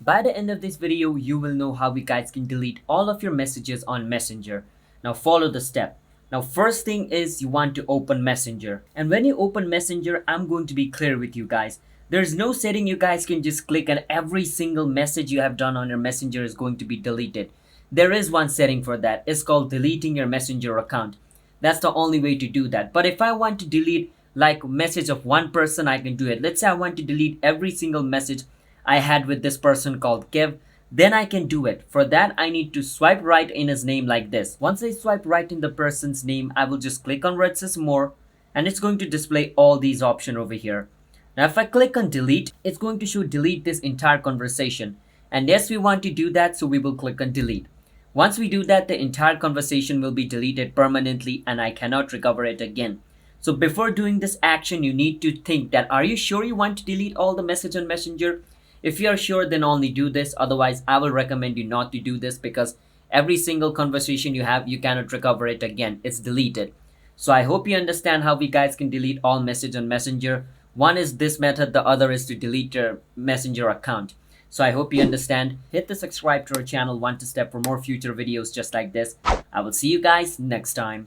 By the end of this video, you will know how you guys can delete all of your messages on Messenger. Now follow the step. Now first thing is you want to open Messenger. And when you open Messenger, I'm going to be clear with you guys. There's no setting you guys can just click and every single message you have done on your Messenger is going to be deleted. There is one setting for that. It's called deleting your Messenger account. That's the only way to do that. But if I want to delete like message of one person, I can do it. Let's say I want to delete every single message I had with this person called Kev, then I can do it. For that, I need to swipe right in his name like this. Once I swipe right in the person's name, I will just click on where it says more, and it's going to display all these options over here. Now, if I click on delete, it's going to show delete this entire conversation. And yes, we want to do that, so we will click on delete. Once we do that, the entire conversation will be deleted permanently and I cannot recover it again. So before doing this action, you need to think that are you sure you want to delete all the message on Messenger? If you are sure, then only do this. Otherwise, I will recommend you not to do this because every single conversation you have, you cannot recover it again. It's deleted. So I hope you understand how we guys can delete all message on Messenger. One is this method. The other is to delete your Messenger account. So I hope you understand. Hit the subscribe to our channel 1 to step for more future videos just like this. I will see you guys next time.